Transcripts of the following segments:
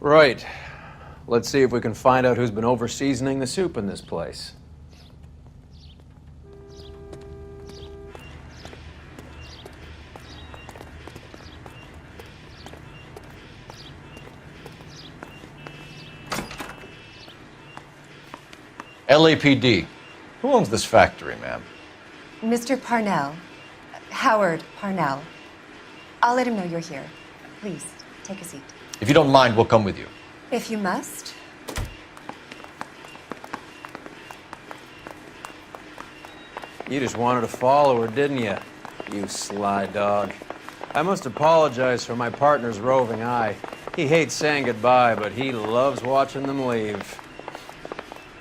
Right. Let's see if we can find out who's been over-seasoning the soup in this place. LAPD. Who owns this factory, ma'am? Mr. Parnell. Howard Parnell. I'll let him know you're here. Please, take a seat. If you don't mind, we'll come with you. If you must. You just wanted to follow her, didn't you? You sly dog. I must apologize for my partner's roving eye. He hates saying goodbye, but he loves watching them leave.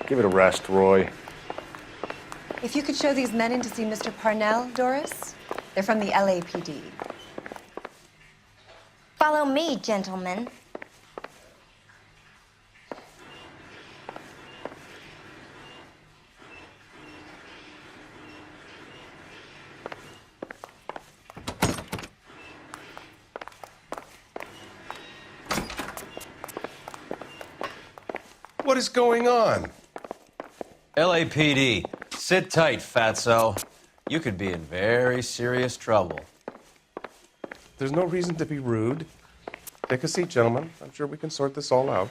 Give it a rest, Roy. If you could show these men in to see Mr. Parnell, Doris. They're from the LAPD. Follow me, gentlemen. What is going on? LAPD, sit tight, fatso. You could be in very serious trouble. There's no reason to be rude. Take a seat, gentlemen. I'm sure we can sort this all out.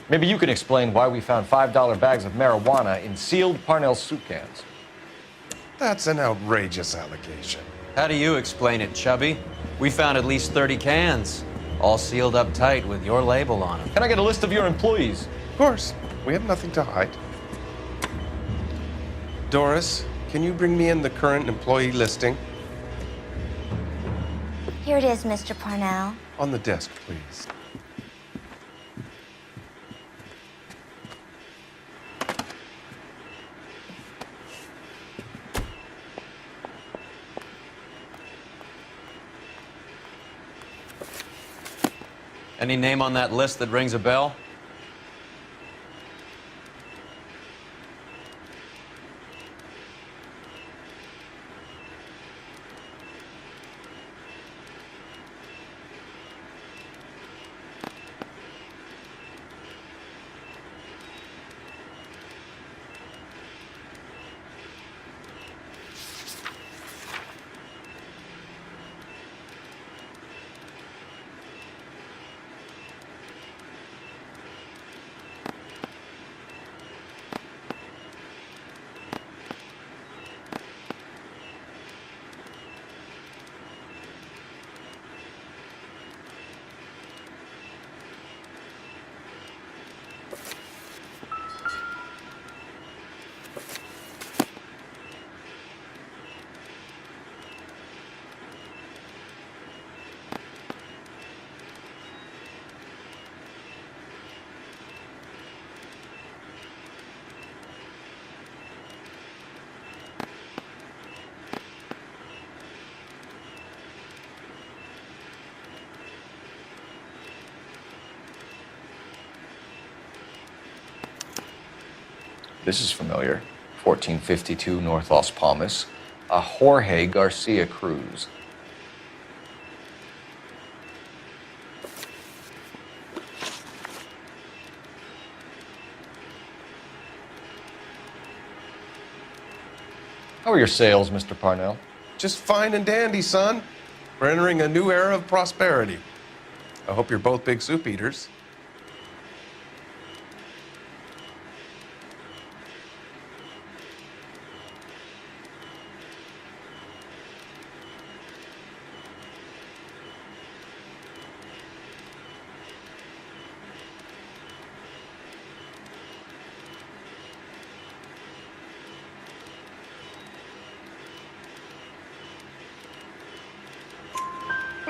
Maybe you can explain why we found $5 bags of marijuana in sealed Parnell soup cans. That's an outrageous allegation. How do you explain it, Chubby? We found at least 30 cans, all sealed up tight with your label on them. Can I get a list of your employees? Of course, we have nothing to hide. Doris, can you bring me in the current employee listing? Here it is, Mr. Parnell. On the desk, please. Any name on that list that rings a bell? This is familiar. 1452 North Las Palmas. A Jorge Garcia Cruz. How are your sales, Mr. Parnell? Just fine and dandy, son. We're entering a new era of prosperity. I hope you're both big soup eaters.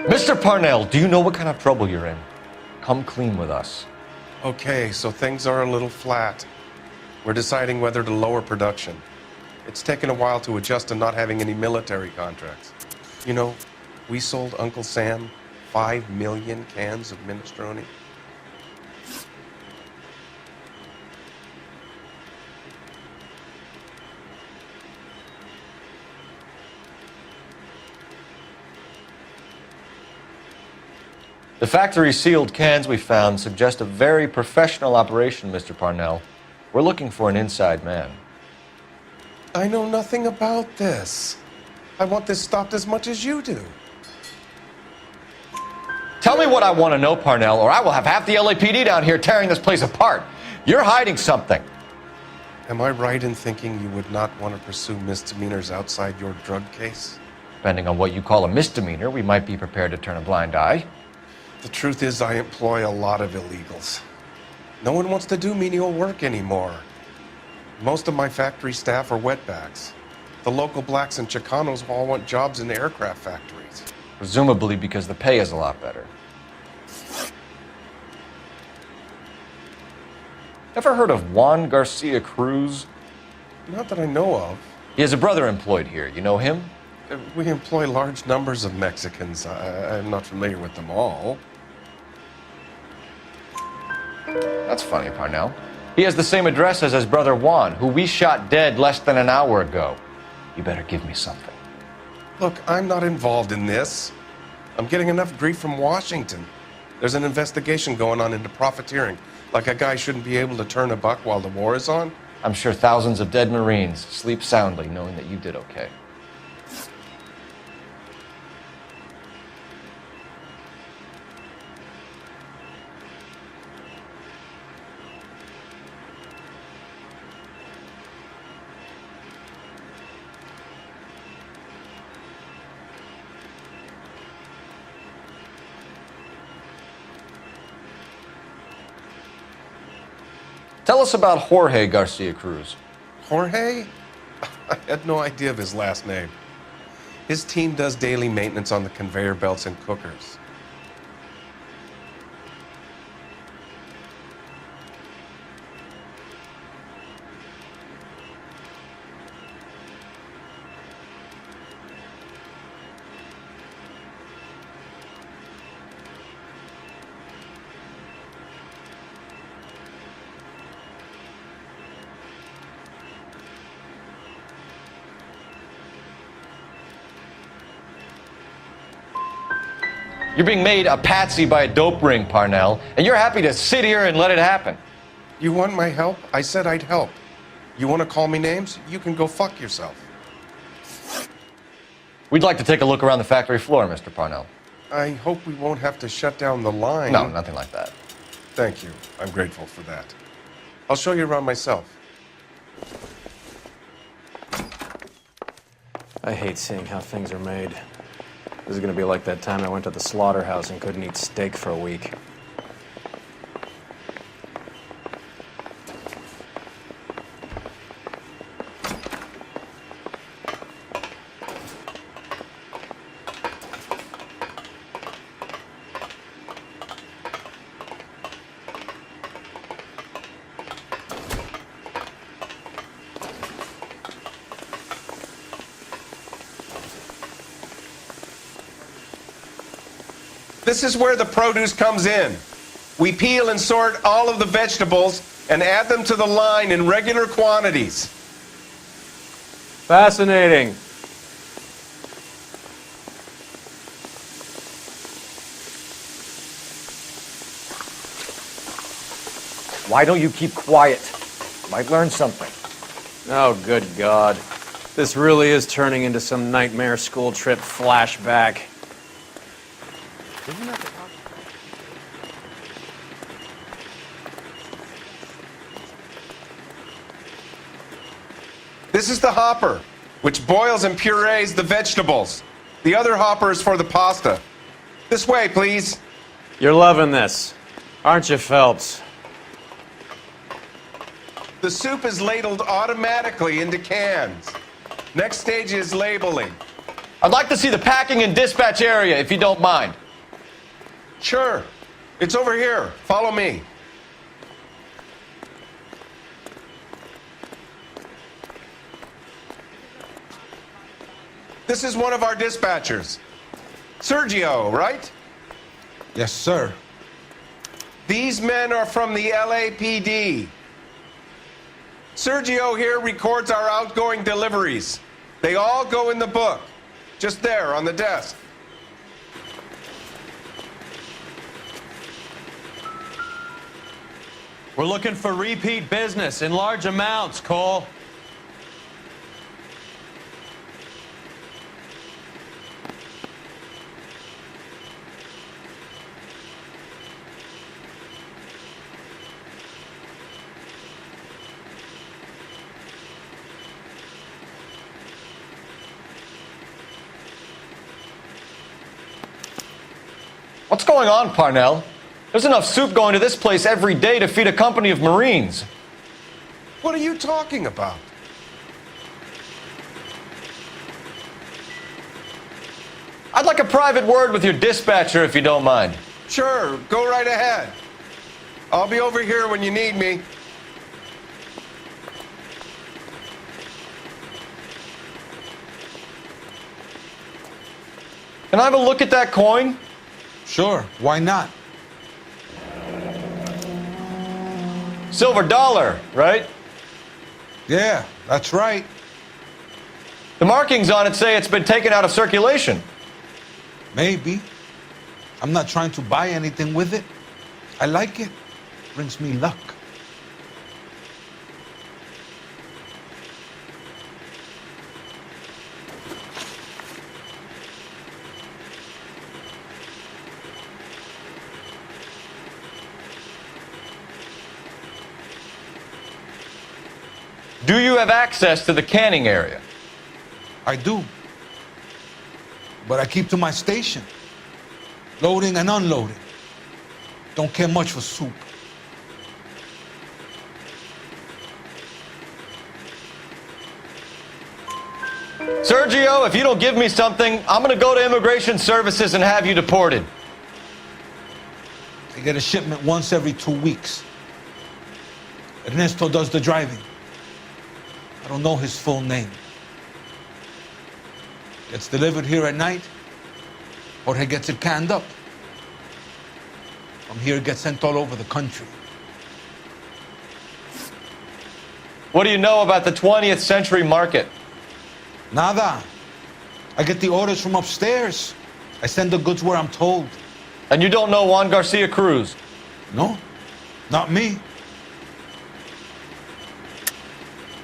Mr. Parnell, do you know what kind of trouble you're in? Come clean with us. Okay, so things are a little flat. We're deciding whether to lower production. It's taken a while to adjust to not having any military contracts. You know, we sold Uncle Sam 5 million cans of minestrone. The factory sealed cans we found suggest a very professional operation, Mr. Parnell. We're looking for an inside man. I know nothing about this. I want this stopped as much as you do. Tell me what I want to know, Parnell, or I will have half the LAPD down here tearing this place apart. You're hiding something. Am I right in thinking you would not want to pursue misdemeanors outside your drug case? Depending on what you call a misdemeanor, we might be prepared to turn a blind eye. The truth is, I employ a lot of illegals. No one wants to do menial work anymore. Most of my factory staff are wetbacks. The local blacks and Chicanos all want jobs in aircraft factories. Presumably because the pay is a lot better. Ever heard of Juan Garcia Cruz? Not that I know of. He has a brother employed here. You know him? We employ large numbers of Mexicans. I'm not familiar with them all. That's funny, Parnell. He has the same address as his brother Juan, who we shot dead less than an hour ago. You better give me something. Look, I'm not involved in this. I'm getting enough grief from Washington. There's an investigation going on into profiteering. Like a guy shouldn't be able to turn a buck while the war is on. I'm sure thousands of dead Marines sleep soundly knowing that you did okay. Tell us about Jorge Garcia Cruz. Jorge? I had no idea of his last name. His team does daily maintenance on the conveyor belts and cookers. You're being made a patsy by a dope ring, Parnell, and you're happy to sit here and let it happen. You want my help? I said I'd help. You want to call me names? You can go fuck yourself. We'd like to take a look around the factory floor, Mr. Parnell. I hope we won't have to shut down the line. No, nothing like that. Thank you. I'm grateful for that. I'll show you around myself. I hate seeing how things are made. This is gonna be like that time I went to the slaughterhouse and couldn't eat steak for a week. This is where the produce comes in. We peel and sort all of the vegetables and add them to the line in regular quantities. Fascinating. Why don't you keep quiet? Might learn something. Oh, good God. This really is turning into some nightmare school trip flashback. This is the hopper, which boils and purees the vegetables. The other hopper is for the pasta. This way, please. You're loving this, aren't you, Phelps? The soup is ladled automatically into cans. Next stage is labeling. I'd like to see the packing and dispatch area, if you don't mind. Sure. It's over here. Follow me. This is one of our dispatchers. Sergio, right? Yes, sir. These men are from the LAPD. Sergio here records our outgoing deliveries. They all go in the book, just there on the desk. We're looking for repeat business in large amounts, Cole. What's going on, Parnell? There's enough soup going to this place every day to feed a company of Marines. What are you talking about? I'd like a private word with your dispatcher, if you don't mind. Sure, go right ahead. I'll be over here when you need me. Can I have a look at that coin? Sure, why not? Silver dollar, right? Yeah, that's right. The markings on it say it's been taken out of circulation. Maybe. I'm not trying to buy anything with it. I like it. Brings me luck. Do you have access to the canning area? I do. But I keep to my station. Loading and unloading. Don't care much for soup. Sergio, if you don't give me something, I'm going to go to Immigration Services and have you deported. I get a shipment once every 2 weeks. Ernesto does the driving. I don't know his full name. Gets delivered here at night. Jorge gets it canned up. From here, it gets sent all over the country. What do you know about the 20th century market? Nada. I get the orders from upstairs. I send the goods where I'm told. And you don't know Juan Garcia Cruz? No, not me.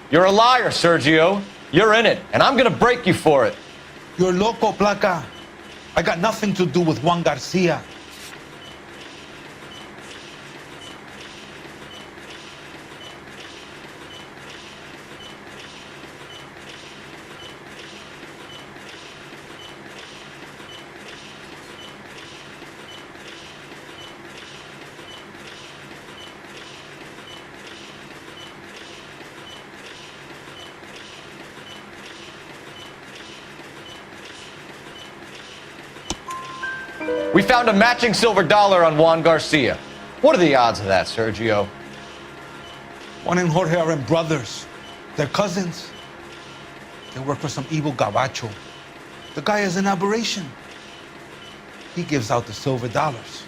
You're a liar, Sergio. You're in it, and I'm going to break you for it. You're loco, Placa. I got nothing to do with Juan Garcia. We found a matching silver dollar on Juan Garcia. What are the odds of that, Sergio? Juan and Jorge are brothers. They're cousins. They work for some evil gabacho. The guy is an aberration. He gives out the silver dollars.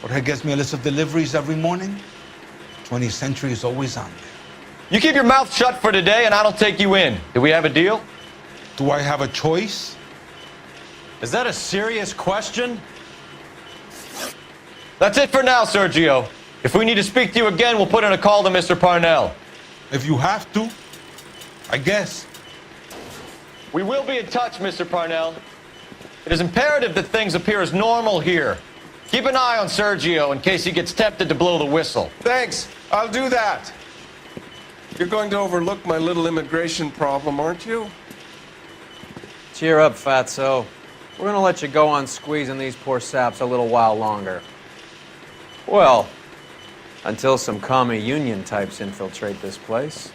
Jorge gets me a list of deliveries every morning. 20th Century is always on there. You keep your mouth shut for today, and I don't take you in. Do we have a deal? Do I have a choice? Is that a serious question? That's it for now, Sergio. If we need to speak to you again, we'll put in a call to Mr. Parnell. If you have to, I guess. We will be in touch, Mr. Parnell. It is imperative that things appear as normal here. Keep an eye on Sergio in case he gets tempted to blow the whistle. Thanks. I'll do that. You're going to overlook my little immigration problem, aren't you? Cheer up, fatso. We're gonna let you go on squeezing these poor saps a little while longer. Well, until some commie union types infiltrate this place.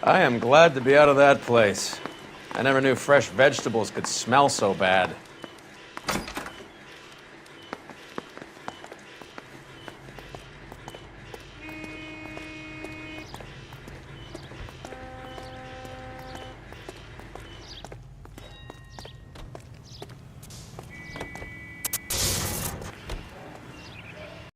I am glad to be out of that place. I never knew fresh vegetables could smell so bad.